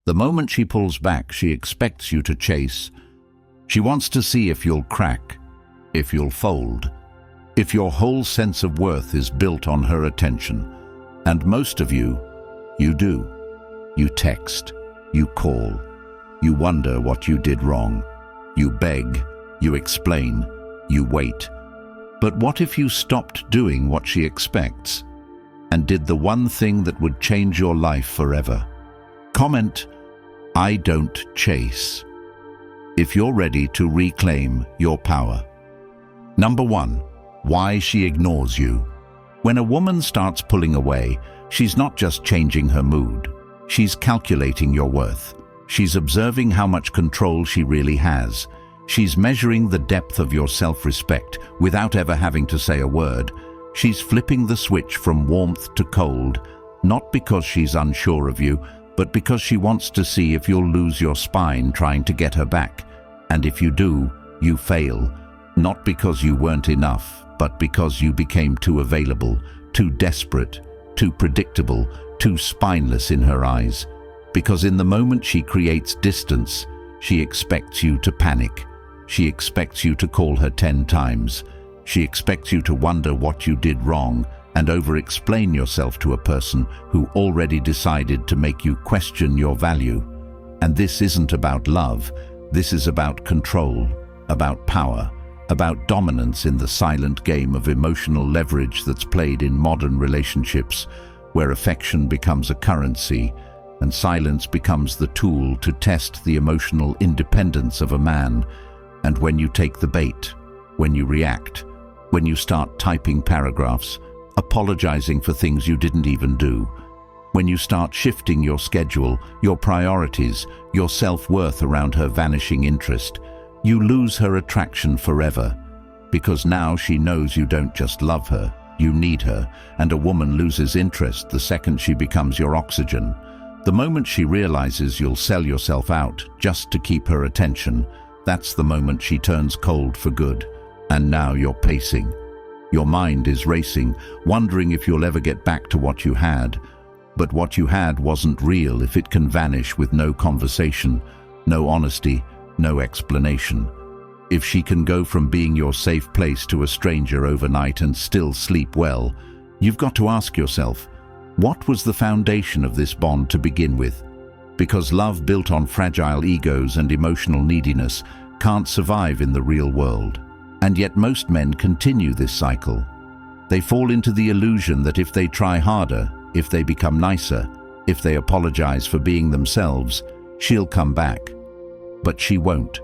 The moment she pulls back, she expects you to chase. She wants to see if you'll crack, if you'll fold, if your whole sense of worth is built on her attention. And most of you do. You text, you call, you wonder what you did wrong, you beg, you explain, you wait. But what if you stopped doing what she expects and did the one thing that would change your life forever? Comment, "I don't chase," if you're ready to reclaim your power. Number 1, why she ignores you. When a woman starts pulling away, she's not just changing her mood. She's calculating your worth. She's observing how much control she really has. She's measuring the depth of your self-respect without ever having to say a word. She's flipping the switch from warmth to cold, not because she's unsure of you, but because she wants to see if you'll lose your spine trying to get her back. And if you do, you fail. Not because you weren't enough, but because you became too available, too desperate, too predictable, too spineless in her eyes. Because in the moment she creates distance, she expects you to panic. She expects you to call her 10 times. She expects you to wonder what you did wrong and over-explain yourself to a person who already decided to make you question your value. And this isn't about love. This is about control, about power, about dominance in the silent game of emotional leverage that's played in modern relationships, where affection becomes a currency and silence becomes the tool to test the emotional independence of a man. And when you take the bait, when you react, when you start typing paragraphs, apologizing for things you didn't even do, when you start shifting your schedule, your priorities, your self-worth around her vanishing interest, you lose her attraction forever. Because now she knows you don't just love her, you need her, and a woman loses interest the second she becomes your oxygen. The moment she realizes you'll sell yourself out just to keep her attention, that's the moment she turns cold for good. And now you're pacing. Your mind is racing, wondering if you'll ever get back to what you had. But what you had wasn't real if it can vanish with no conversation, no honesty, no explanation. If she can go from being your safe place to a stranger overnight and still sleep well, you've got to ask yourself, what was the foundation of this bond to begin with? Because love built on fragile egos and emotional neediness can't survive in the real world. And yet most men continue this cycle. They fall into the illusion that if they try harder, if they become nicer, if they apologize for being themselves, she'll come back. But she won't.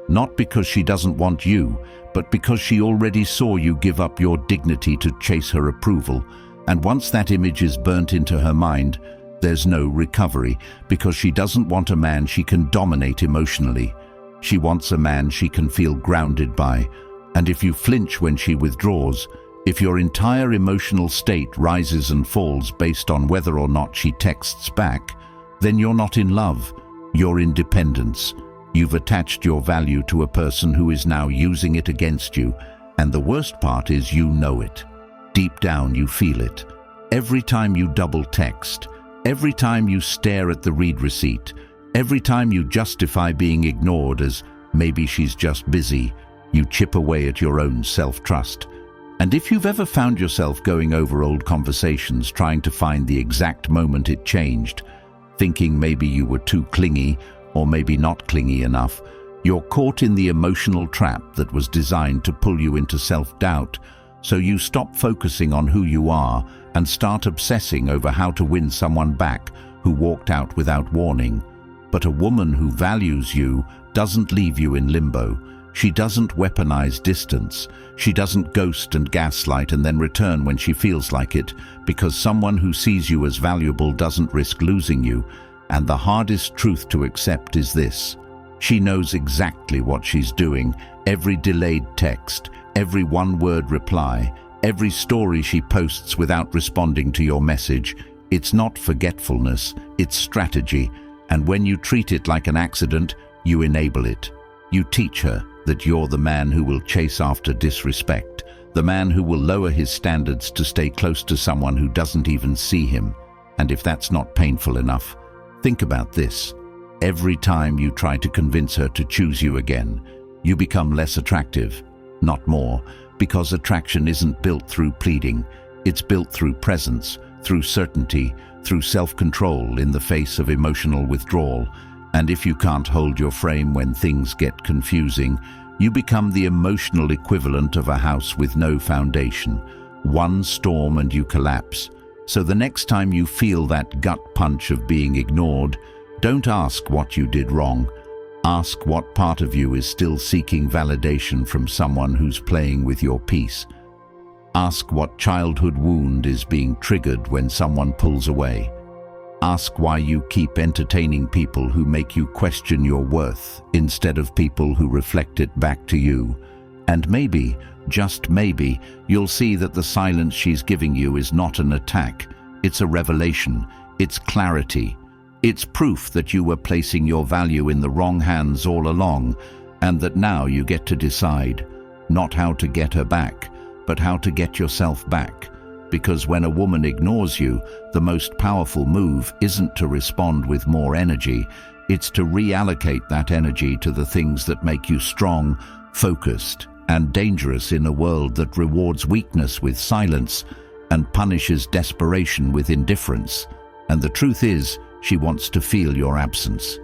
Not because she doesn't want you, but because she already saw you give up your dignity to chase her approval. And once that image is burnt into her mind, there's no recovery, because she doesn't want a man she can dominate emotionally. She wants a man she can feel grounded by. And if you flinch when she withdraws, if your entire emotional state rises and falls based on whether or not she texts back, then you're not in love, you're in dependence. You've attached your value to a person who is now using it against you, and the worst part is you know it. Deep down you feel it. Every time you double text, every time you stare at the read receipt, every time you justify being ignored as maybe she's just busy, you chip away at your own self-trust. And if you've ever found yourself going over old conversations trying to find the exact moment it changed, thinking maybe you were too clingy or maybe not clingy enough, you're caught in the emotional trap that was designed to pull you into self-doubt. So you stop focusing on who you are and start obsessing over how to win someone back who walked out without warning. But a woman who values you doesn't leave you in limbo. She doesn't weaponize distance. She doesn't ghost and gaslight and then return when she feels like it, because someone who sees you as valuable doesn't risk losing you. And the hardest truth to accept is this: she knows exactly what she's doing. Every delayed text, every one-word reply, every story she posts without responding to your message. It's not forgetfulness, it's strategy. And when you treat it like an accident, you enable it. You teach her that you're the man who will chase after disrespect, the man who will lower his standards to stay close to someone who doesn't even see him. And if that's not painful enough, Think about this. Every time you try to convince her to choose you again, you become less attractive, not more, because attraction isn't built through pleading. It's built through presence, through certainty, through self-control in the face of emotional withdrawal. And if you can't hold your frame when things get confusing, you become the emotional equivalent of a house with no foundation. One storm and you collapse. So the next time you feel that gut punch of being ignored, don't ask what you did wrong. Ask what part of you is still seeking validation from someone who's playing with your peace. Ask what childhood wound is being triggered when someone pulls away. Ask why you keep entertaining people who make you question your worth instead of people who reflect it back to you. And maybe, just maybe, you'll see that the silence she's giving you is not an attack. It's a revelation. It's clarity. It's proof that you were placing your value in the wrong hands all along, and that now you get to decide, not how to get her back, but how to get yourself back. Because when a woman ignores you, the most powerful move isn't to respond with more energy, it's to reallocate that energy to the things that make you strong, focused, and dangerous in a world that rewards weakness with silence and punishes desperation with indifference. And the truth is, she wants to feel your absence.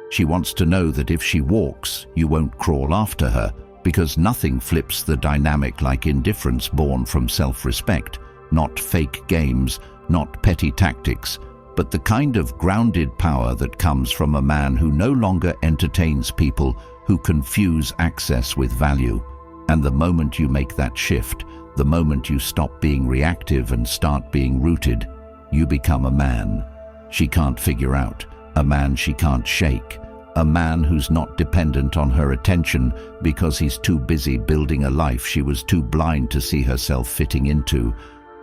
She wants to know that if she walks, you won't crawl after her, because nothing flips the dynamic like indifference born from self-respect. Not fake games, not petty tactics, but the kind of grounded power that comes from a man who no longer entertains people who confuse access with value. And the moment you make that shift, the moment you stop being reactive and start being rooted, you become a man she can't figure out, a man she can't shake, a man who's not dependent on her attention because he's too busy building a life she was too blind to see herself fitting into.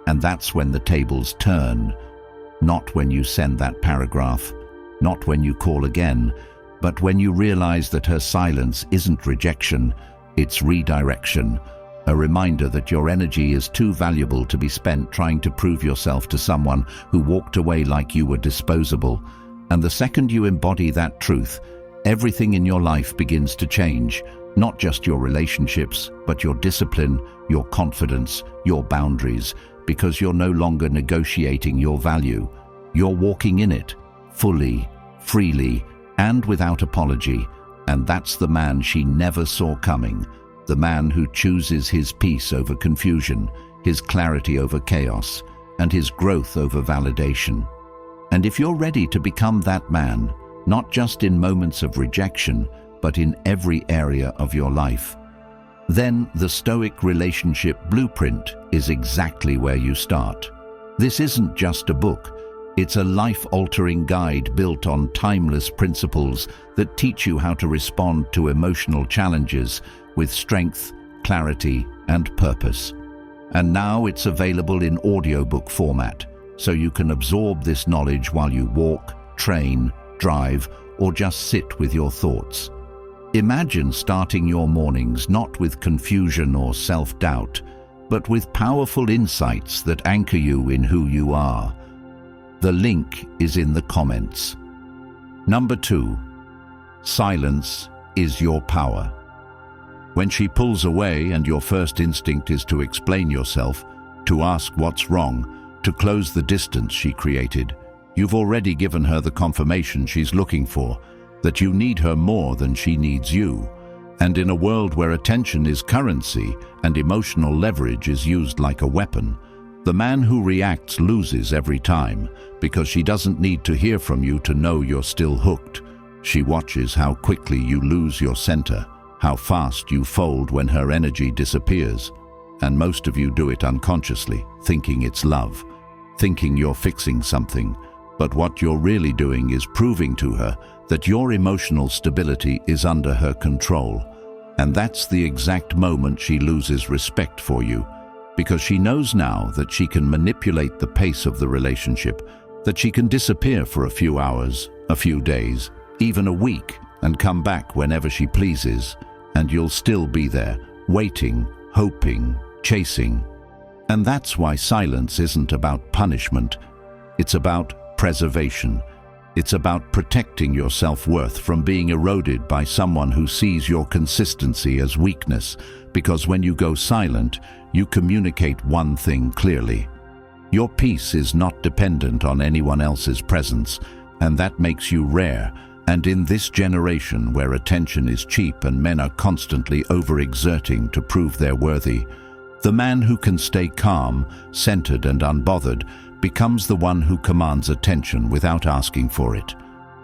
And that's when the tables turn. Not when you send that paragraph, not when you call again, but when you realize that her silence isn't rejection, it's redirection, a reminder that your energy is too valuable to be spent trying to prove yourself to someone who walked away like you were disposable. And the second you embody that truth, everything in your life begins to change, not just your relationships, but your discipline, your confidence, your boundaries, because you're no longer negotiating your value. You're walking in it, fully, freely, and without apology. And that's the man she never saw coming, the man who chooses his peace over confusion, his clarity over chaos, and his growth over validation. And if you're ready to become that man, not just in moments of rejection, but in every area of your life, then the Stoic relationship blueprint is exactly where you start. This isn't just a book. It's a life-altering guide built on timeless principles that teach you how to respond to emotional challenges with strength, clarity, and purpose. And now it's available in audiobook format, so you can absorb this knowledge while you walk, train, drive, or just sit with your thoughts. Imagine starting your mornings not with confusion or self-doubt, but with powerful insights that anchor you in who you are. The link is in the comments. Number 2. Silence is your power. When she pulls away and your first instinct is to explain yourself, to ask what's wrong, to close the distance she created, you've already given her the confirmation she's looking for, that you need her more than she needs you. And in a world where attention is currency and emotional leverage is used like a weapon, the man who reacts loses every time, because she doesn't need to hear from you to know you're still hooked. She watches how quickly you lose your center, how fast you fold when her energy disappears. And most of you do it unconsciously, thinking it's love, thinking you're fixing something. But what you're really doing is proving to her that your emotional stability is under her control. And that's the exact moment she loses respect for you, because she knows now that she can manipulate the pace of the relationship, that she can disappear for a few hours, a few days, even a week, and come back whenever she pleases, and you'll still be there, waiting, hoping, chasing. And that's why silence isn't about punishment. It's about preservation. It's about protecting your self-worth from being eroded by someone who sees your consistency as weakness, because when you go silent, you communicate one thing clearly. Your peace is not dependent on anyone else's presence, and that makes you rare. And in this generation where attention is cheap and men are constantly overexerting to prove they're worthy, the man who can stay calm, centered and unbothered becomes the one who commands attention without asking for it.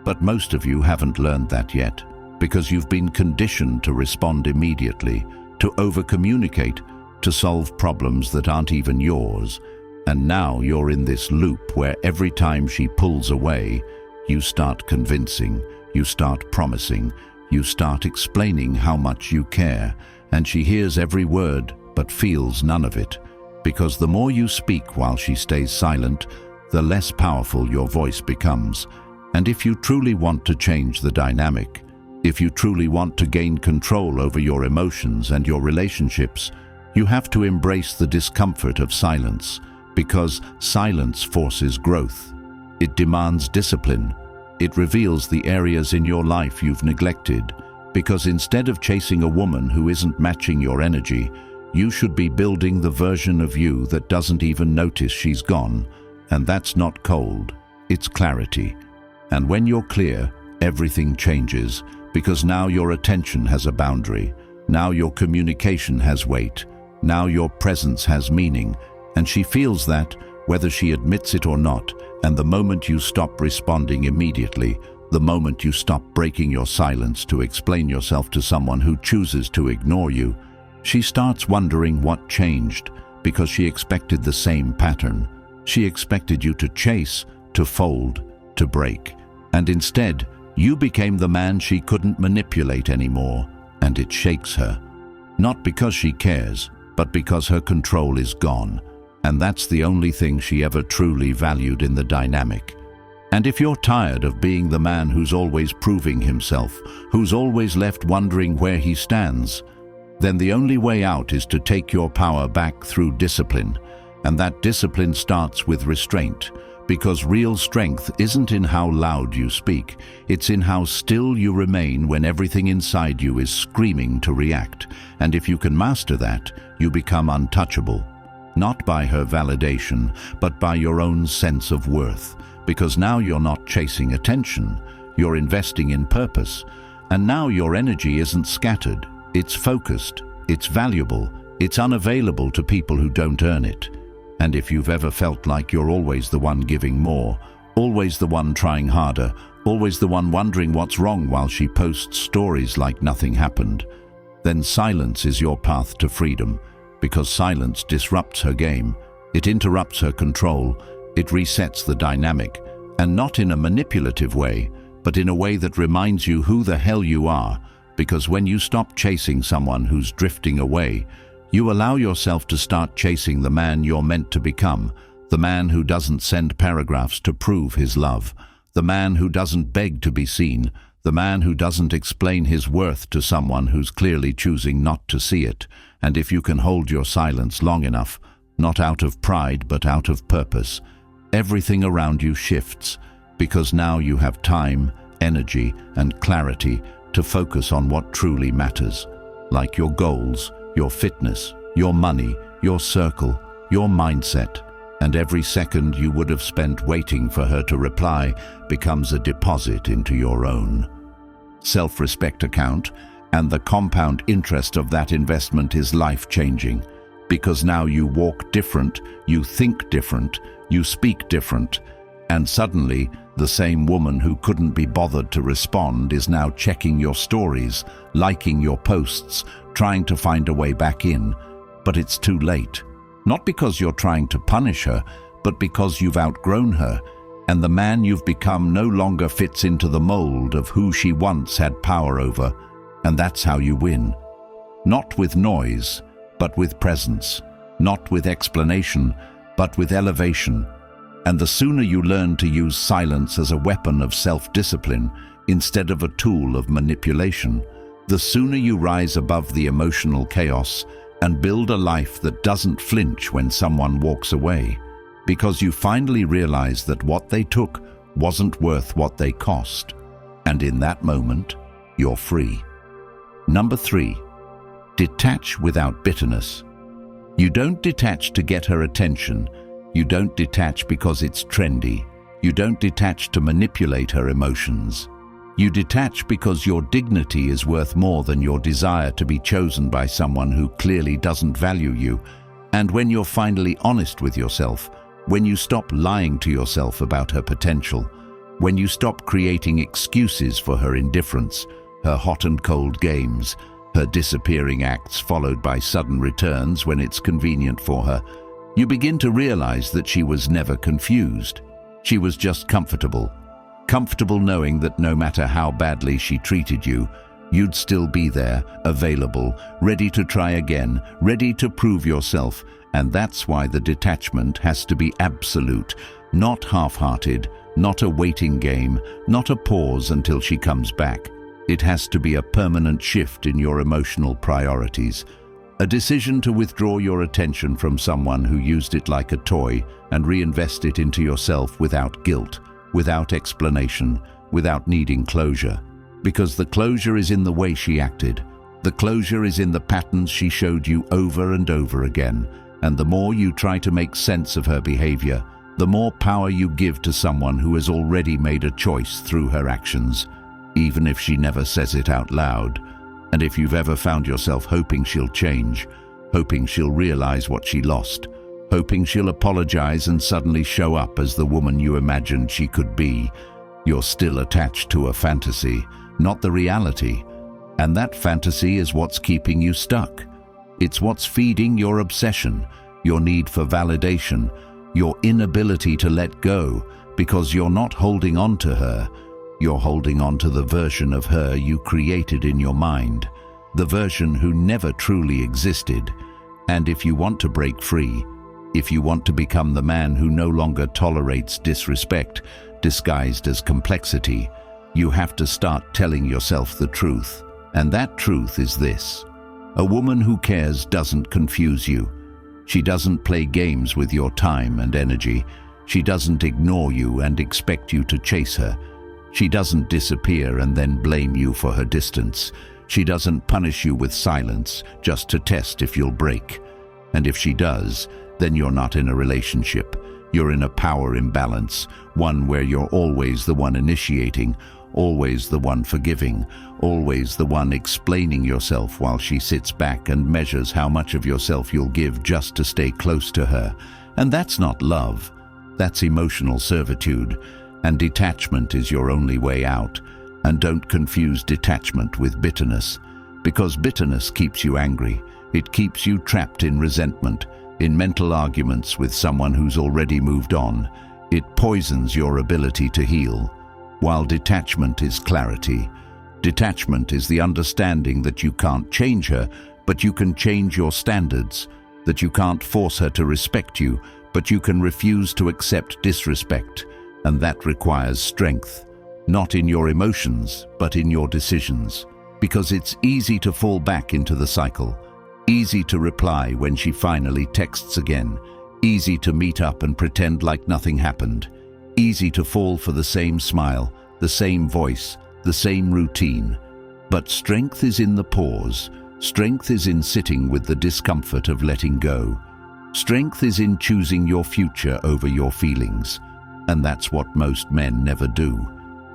But most of you haven't learned that yet, because you've been conditioned to respond immediately, to over-communicate, to solve problems that aren't even yours. And now you're in this loop where every time she pulls away, you start convincing, you start promising, you start explaining how much you care, and she hears every word but feels none of it. Because the more you speak while she stays silent, the less powerful your voice becomes. And if you truly want to change the dynamic, if you truly want to gain control over your emotions and your relationships, you have to embrace the discomfort of silence, because silence forces growth. It demands discipline. It reveals the areas in your life you've neglected, because instead of chasing a woman who isn't matching your energy, you should be building the version of you that doesn't even notice she's gone. And that's not cold, it's clarity. And when you're clear, everything changes, because now your attention has a boundary. Now your communication has weight. Now your presence has meaning. And she feels that, whether she admits it or not. And the moment you stop responding immediately, the moment you stop breaking your silence to explain yourself to someone who chooses to ignore you, she starts wondering what changed, because she expected the same pattern. She expected you to chase, to fold, to break. And instead, you became the man she couldn't manipulate anymore, and it shakes her. Not because she cares, but because her control is gone. And that's the only thing she ever truly valued in the dynamic. And if you're tired of being the man who's always proving himself, who's always left wondering where he stands, then the only way out is to take your power back through discipline. And that discipline starts with restraint, because real strength isn't in how loud you speak, it's in how still you remain when everything inside you is screaming to react. And if you can master that, you become untouchable. Not by her validation, but by your own sense of worth. Because now you're not chasing attention, you're investing in purpose. And now your energy isn't scattered. It's focused, it's valuable, it's unavailable to people who don't earn it. And if you've ever felt like you're always the one giving more, always the one trying harder, always the one wondering what's wrong while she posts stories like nothing happened, then silence is your path to freedom, because silence disrupts her game, it interrupts her control, it resets the dynamic, and not in a manipulative way, but in a way that reminds you who the hell you are. Because when you stop chasing someone who's drifting away, you allow yourself to start chasing the man you're meant to become, the man who doesn't send paragraphs to prove his love, the man who doesn't beg to be seen, the man who doesn't explain his worth to someone who's clearly choosing not to see it. And if you can hold your silence long enough, not out of pride but out of purpose, everything around you shifts, because now you have time, energy, and clarity to focus on what truly matters, like your goals, your fitness, your money, your circle, your mindset. And every second you would have spent waiting for her to reply becomes a deposit into your own self-respect account, and the compound interest of that investment is life-changing, because now you walk different, you think different, you speak different, and suddenly the same woman who couldn't be bothered to respond is now checking your stories, liking your posts, trying to find a way back in. But it's too late. Not because you're trying to punish her, but because you've outgrown her, and the man you've become no longer fits into the mold of who she once had power over. And that's how you win. Not with noise, but with presence. Not with explanation, but with elevation. And the sooner you learn to use silence as a weapon of self-discipline instead of a tool of manipulation, the sooner you rise above the emotional chaos and build a life that doesn't flinch when someone walks away, because you finally realize that what they took wasn't worth what they cost. And in that moment, you're free. Number 3, detach without bitterness. You don't detach to get her attention. You don't detach because it's trendy. You don't detach to manipulate her emotions. You detach because your dignity is worth more than your desire to be chosen by someone who clearly doesn't value you. And when you're finally honest with yourself, when you stop lying to yourself about her potential, when you stop creating excuses for her indifference, her hot and cold games, her disappearing acts followed by sudden returns when it's convenient for her, you begin to realize that she was never confused. She was just comfortable. Comfortable knowing that no matter how badly she treated you, you'd still be there, available, ready to try again, ready to prove yourself. And that's why the detachment has to be absolute, not half-hearted, not a waiting game, not a pause until she comes back. It has to be a permanent shift in your emotional priorities, a decision to withdraw your attention from someone who used it like a toy and reinvest it into yourself without guilt, without explanation, without needing closure. Because the closure is in the way she acted. The closure is in the patterns she showed you over and over again. And the more you try to make sense of her behavior, the more power you give to someone who has already made a choice through her actions, even if she never says it out loud. And if you've ever found yourself hoping she'll change, hoping she'll realize what she lost, hoping she'll apologize and suddenly show up as the woman you imagined she could be, you're still attached to a fantasy, not the reality. And that fantasy is what's keeping you stuck. It's what's feeding your obsession, your need for validation, your inability to let go, because you're not holding on to her. You're holding on to the version of her you created in your mind, the version who never truly existed. And if you want to break free, if you want to become the man who no longer tolerates disrespect disguised as complexity, you have to start telling yourself the truth. And that truth is this: a woman who cares doesn't confuse you. She doesn't play games with your time and energy. She doesn't ignore you and expect you to chase her. She doesn't disappear and then blame you for her distance. She doesn't punish you with silence just to test if you'll break. And if she does, then you're not in a relationship. You're in a power imbalance, one where you're always the one initiating, always the one forgiving, always the one explaining yourself while she sits back and measures how much of yourself you'll give just to stay close to her. And that's not love. That's emotional servitude. And detachment is your only way out. And don't confuse detachment with bitterness, because bitterness keeps you angry. It keeps you trapped in resentment, in mental arguments with someone who's already moved on. It poisons your ability to heal. While detachment is clarity. Detachment is the understanding that you can't change her, but you can change your standards, that you can't force her to respect you, but you can refuse to accept disrespect. And that requires strength, not in your emotions, but in your decisions. Because it's easy to fall back into the cycle, easy to reply when she finally texts again, easy to meet up and pretend like nothing happened, easy to fall for the same smile, the same voice, the same routine. But strength is in the pause. Strength is in sitting with the discomfort of letting go. Strength is in choosing your future over your feelings. And that's what most men never do.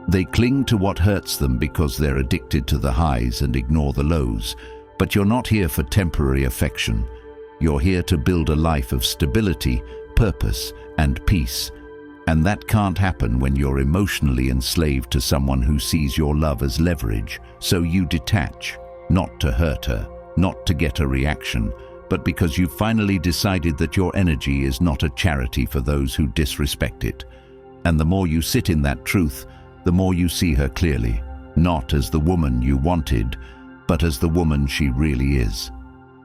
They cling to what hurts them because they're addicted to the highs and ignore the lows. But you're not here for temporary affection. You're here to build a life of stability, purpose, and peace. And that can't happen when you're emotionally enslaved to someone who sees your love as leverage. So you detach, not to hurt her, not to get a reaction, but because you've finally decided that your energy is not a charity for those who disrespect it. And the more you sit in that truth, the more you see her clearly, not as the woman you wanted, but as the woman she really is.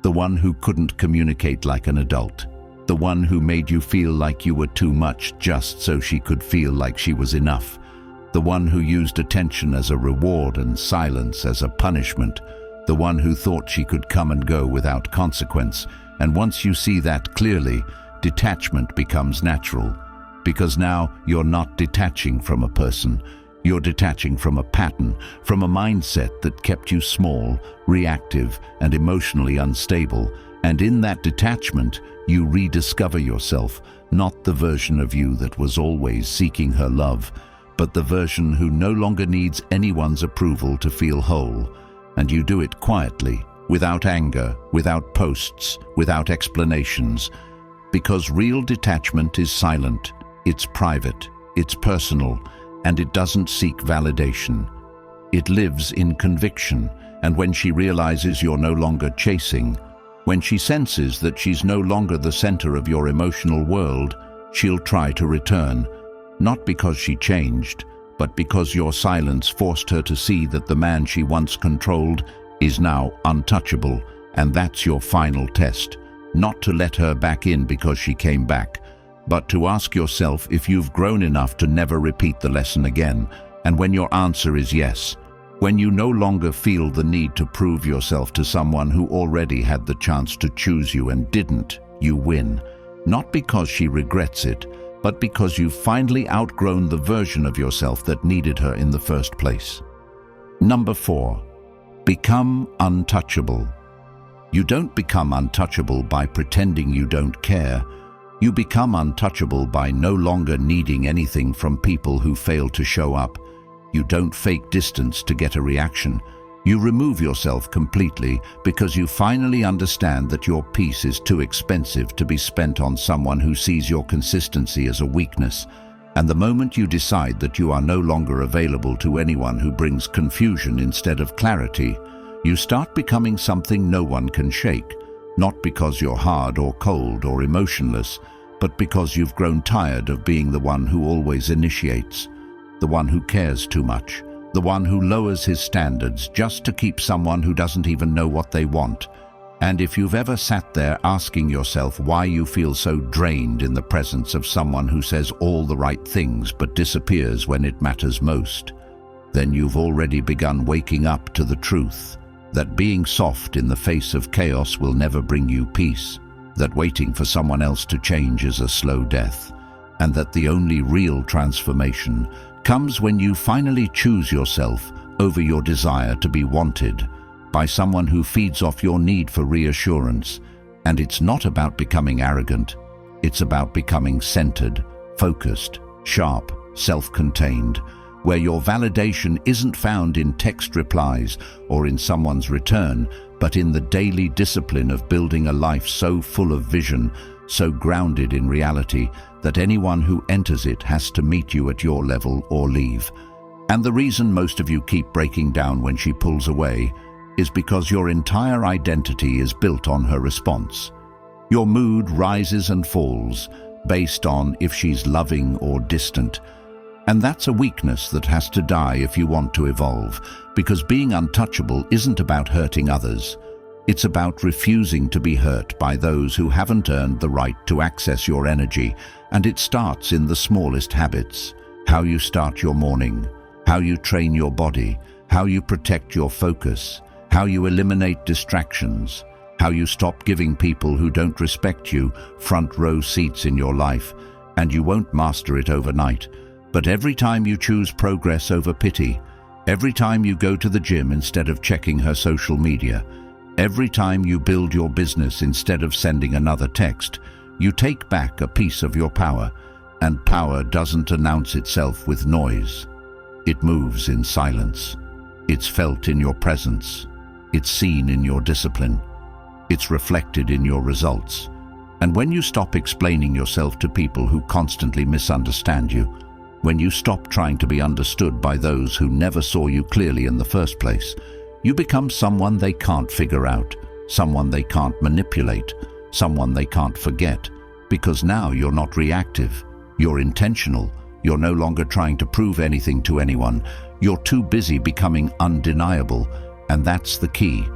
The one who couldn't communicate like an adult. The one who made you feel like you were too much just so she could feel like she was enough. The one who used attention as a reward and silence as a punishment. The one who thought she could come and go without consequence. And once you see that clearly, detachment becomes natural. Because now you're not detaching from a person. You're detaching from a pattern, from a mindset that kept you small, reactive, and emotionally unstable. And in that detachment, you rediscover yourself, not the version of you that was always seeking her love, but the version who no longer needs anyone's approval to feel whole. And you do it quietly, without anger, without posts, without explanations. Because real detachment is silent, it's private, it's personal, and it doesn't seek validation. It lives in conviction, and when she realizes you're no longer chasing, when she senses that she's no longer the center of your emotional world, she'll try to return, not because she changed, but because your silence forced her to see that the man she once controlled is now untouchable, and that's your final test. Not to let her back in because she came back, but to ask yourself if you've grown enough to never repeat the lesson again. And when your answer is yes, when you no longer feel the need to prove yourself to someone who already had the chance to choose you and didn't, you win. Not because she regrets it, but because you've finally outgrown the version of yourself that needed her in the first place. Number 4, become untouchable. You don't become untouchable by pretending you don't care. You become untouchable by no longer needing anything from people who fail to show up. You don't fake distance to get a reaction. You remove yourself completely because you finally understand that your peace is too expensive to be spent on someone who sees your consistency as a weakness. And the moment you decide that you are no longer available to anyone who brings confusion instead of clarity, you start becoming something no one can shake. Not because you're hard or cold or emotionless, but because you've grown tired of being the one who always initiates, the one who cares too much, the one who lowers his standards just to keep someone who doesn't even know what they want. And if you've ever sat there asking yourself why you feel so drained in the presence of someone who says all the right things but disappears when it matters most, then you've already begun waking up to the truth that being soft in the face of chaos will never bring you peace, that waiting for someone else to change is a slow death, and that the only real transformation comes when you finally choose yourself over your desire to be wanted by someone who feeds off your need for reassurance. And it's not about becoming arrogant, it's about becoming centered, focused, sharp, self-contained, where your validation isn't found in text replies or in someone's return, but in the daily discipline of building a life so full of vision, so grounded in reality, that anyone who enters it has to meet you at your level or leave. And the reason most of you keep breaking down when she pulls away is because your entire identity is built on her response. Your mood rises and falls based on if she's loving or distant. And that's a weakness that has to die if you want to evolve, because being untouchable isn't about hurting others. It's about refusing to be hurt by those who haven't earned the right to access your energy, and it starts in the smallest habits. How you start your morning, how you train your body, how you protect your focus, how you eliminate distractions, how you stop giving people who don't respect you front row seats in your life. And you won't master it overnight. But every time you choose progress over pity, every time you go to the gym instead of checking her social media, every time you build your business instead of sending another text, you take back a piece of your power. And power doesn't announce itself with noise. It moves in silence. It's felt in your presence. It's seen in your discipline. It's reflected in your results. And when you stop explaining yourself to people who constantly misunderstand you, when you stop trying to be understood by those who never saw you clearly in the first place, you become someone they can't figure out, someone they can't manipulate, someone they can't forget, because now you're not reactive, you're intentional, you're no longer trying to prove anything to anyone, you're too busy becoming undeniable, and that's the key,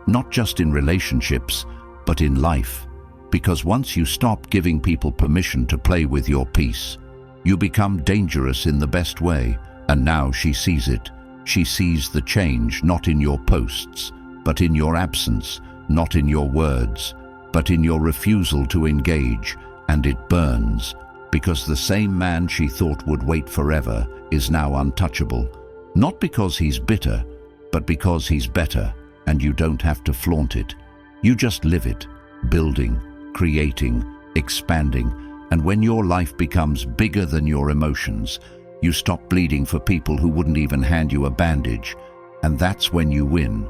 not just in relationships, but in life, because once you stop giving people permission to play with your peace, you become dangerous in the best way. And now she sees it. She sees the change not in your posts, but in your absence, not in your words, but in your refusal to engage, and it burns. because the same man she thought would wait forever is now untouchable. Not because he's bitter, but because he's better, and you don't have to flaunt it. You just live it, building, creating, expanding, and when your life becomes bigger than your emotions, you stop bleeding for people who wouldn't even hand you a bandage, and that's when you win.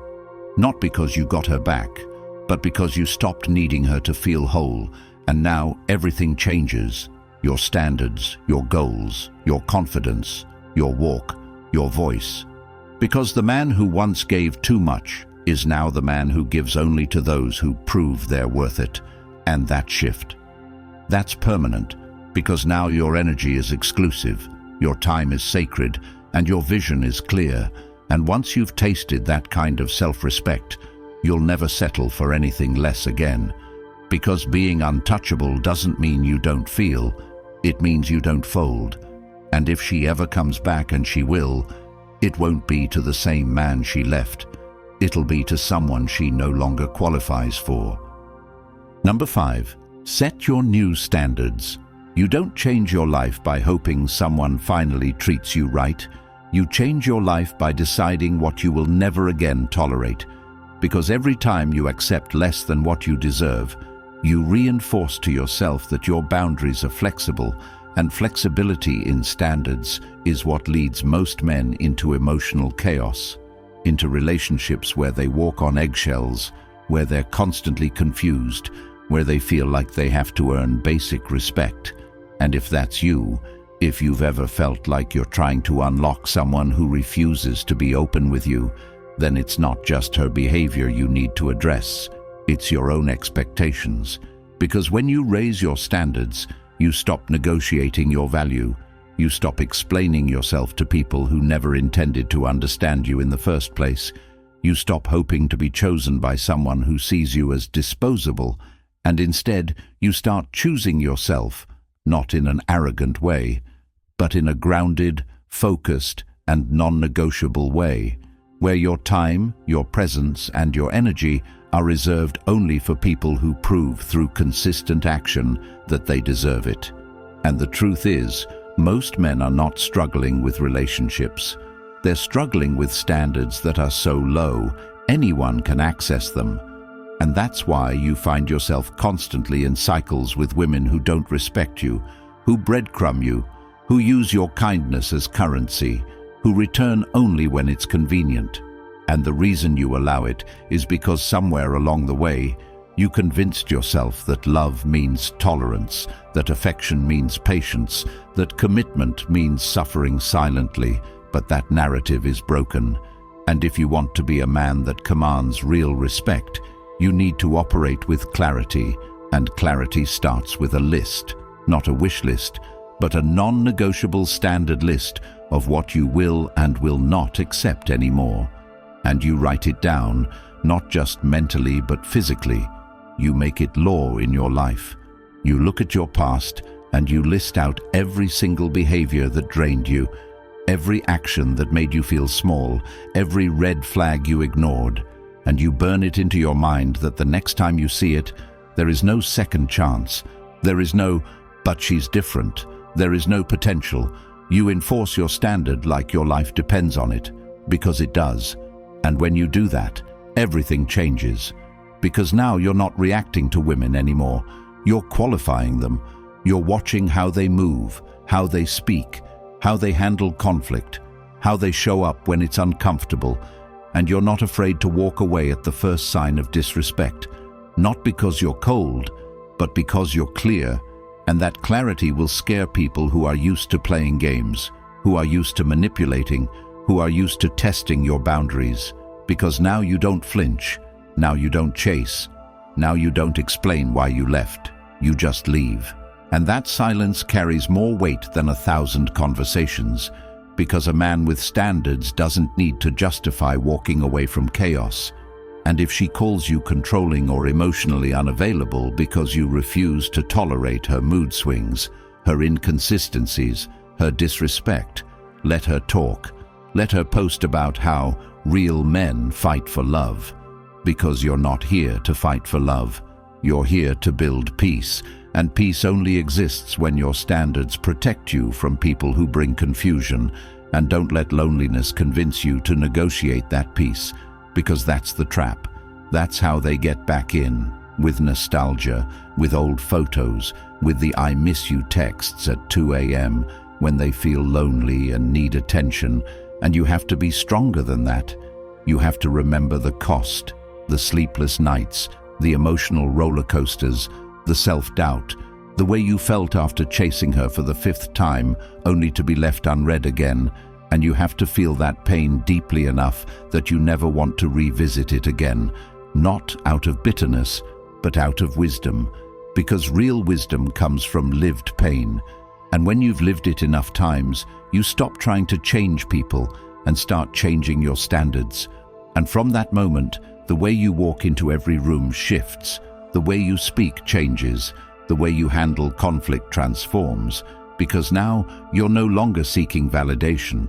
Not because you got her back, but because you stopped needing her to feel whole, and now everything changes. Your standards, your goals, your confidence, your walk, your voice. Because the man who once gave too much is now the man who gives only to those who prove they're worth it. And that shift, that's permanent, because now your energy is exclusive, your time is sacred, and your vision is clear. And once you've tasted that kind of self-respect, you'll never settle for anything less again. Because being untouchable doesn't mean you don't feel, it means you don't fold. And if she ever comes back, and she will, it won't be to the same man she left. It'll be to someone she no longer qualifies for. Number 5. Set your new standards. You don't change your life by hoping someone finally treats you right. You change your life by deciding what you will never again tolerate. Because every time you accept less than what you deserve, you reinforce to yourself that your boundaries are flexible, and flexibility in standards is what leads most men into emotional chaos, into relationships where they walk on eggshells, where they're constantly confused, where they feel like they have to earn basic respect. And if that's you, if you've ever felt like you're trying to unlock someone who refuses to be open with you, then it's not just her behavior you need to address, it's your own expectations. Because when you raise your standards, you stop negotiating your value. You stop explaining yourself to people who never intended to understand you in the first place. You stop hoping to be chosen by someone who sees you as disposable, and instead you start choosing yourself, not in an arrogant way, but in a grounded, focused, and non-negotiable way, where your time, your presence, and your energy are reserved only for people who prove through consistent action that they deserve it. And the truth is, most men are not struggling with relationships. They're struggling with standards that are so low, anyone can access them. And that's why you find yourself constantly in cycles with women who don't respect you, who breadcrumb you, who use your kindness as currency, who return only when it's convenient. And the reason you allow it is because somewhere along the way, you convinced yourself that love means tolerance, that affection means patience, that commitment means suffering silently, but that narrative is broken. And if you want to be a man that commands real respect, you need to operate with clarity, and clarity starts with a list, not a wish list, but a non-negotiable standard list of what you will and will not accept anymore. And you write it down, not just mentally but physically. You make it law in your life. You look at your past and you list out every single behavior that drained you, every action that made you feel small, every red flag you ignored, and you burn it into your mind that the next time you see it, there is no second chance. There is no, but she's different. There is no potential. You enforce your standard like your life depends on it, because it does. And when you do that, everything changes. Because now you're not reacting to women anymore. You're qualifying them. You're watching how they move, how they speak, how they handle conflict, how they show up when it's uncomfortable. And you're not afraid to walk away at the first sign of disrespect. Not because you're cold, but because you're clear. And that clarity will scare people who are used to playing games, who are used to manipulating, who are used to testing your boundaries. Because now you don't flinch, now you don't chase, now you don't explain why you left, you just leave. And that silence carries more weight than 1,000 conversations, because a man with standards doesn't need to justify walking away from chaos. And if she calls you controlling or emotionally unavailable because you refuse to tolerate her mood swings, her inconsistencies, her disrespect, let her talk. Let her post about how real men fight for love. Because you're not here to fight for love. You're here to build peace. And peace only exists when your standards protect you from people who bring confusion, and don't let loneliness convince you to negotiate that peace, because that's the trap. That's how they get back in, with nostalgia, with old photos, with the "I miss you" texts at 2 a.m. when they feel lonely and need attention. And you have to be stronger than that. You have to remember the cost, the sleepless nights, the emotional roller coasters, the self-doubt, the way you felt after chasing her for the 5th time, only to be left unread again. And you have to feel that pain deeply enough that you never want to revisit it again, not out of bitterness, but out of wisdom, because real wisdom comes from lived pain. And when you've lived it enough times, you stop trying to change people and start changing your standards. And from that moment, the way you walk into every room shifts, the way you speak changes, the way you handle conflict transforms, because now you're no longer seeking validation.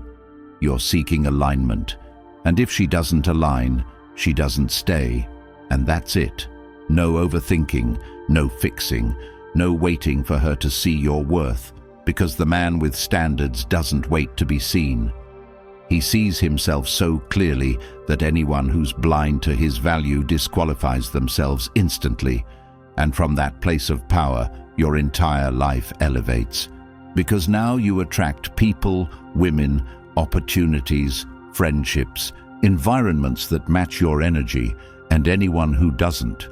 You're seeking alignment. And if she doesn't align, she doesn't stay. And that's it. No overthinking, no fixing, no waiting for her to see your worth, because the man with standards doesn't wait to be seen. He sees himself so clearly that anyone who's blind to his value disqualifies themselves instantly. And from that place of power, your entire life elevates. Because now you attract people, women, opportunities, friendships, environments that match your energy, and anyone who doesn't.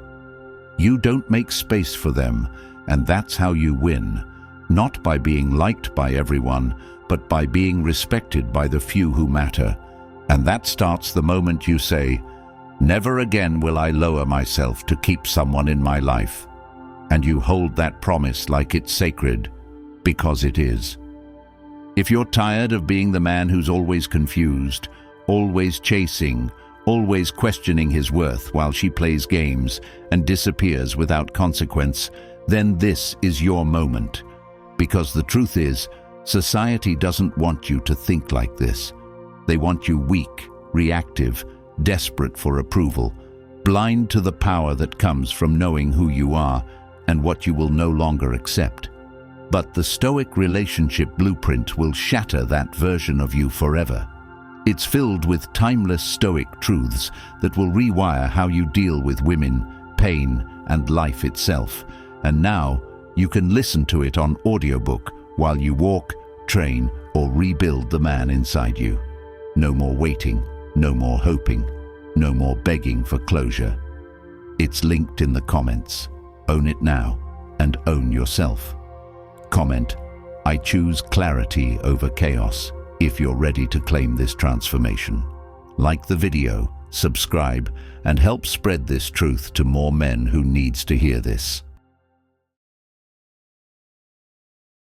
You don't make space for them, and that's how you win. Not by being liked by everyone, but by being respected by the few who matter. And that starts the moment you say, "Never again will I lower myself to keep someone in my life." And you hold that promise like it's sacred, because it is. If you're tired of being the man who's always confused, always chasing, always questioning his worth while she plays games and disappears without consequence, then this is your moment. Because the truth is, society doesn't want you to think like this. They want you weak, reactive, desperate for approval, blind to the power that comes from knowing who you are and what you will no longer accept. But the Stoic relationship blueprint will shatter that version of you forever. It's filled with timeless Stoic truths that will rewire how you deal with women, pain, and life itself. And now, you can listen to it on audiobook while you walk, train, or rebuild the man inside you. No more waiting, no more hoping, no more begging for closure. It's linked in the comments. Own it now, and own yourself. Comment, "I choose clarity over chaos," if you're ready to claim this transformation. Like the video, subscribe, and help spread this truth to more men who needs to hear this.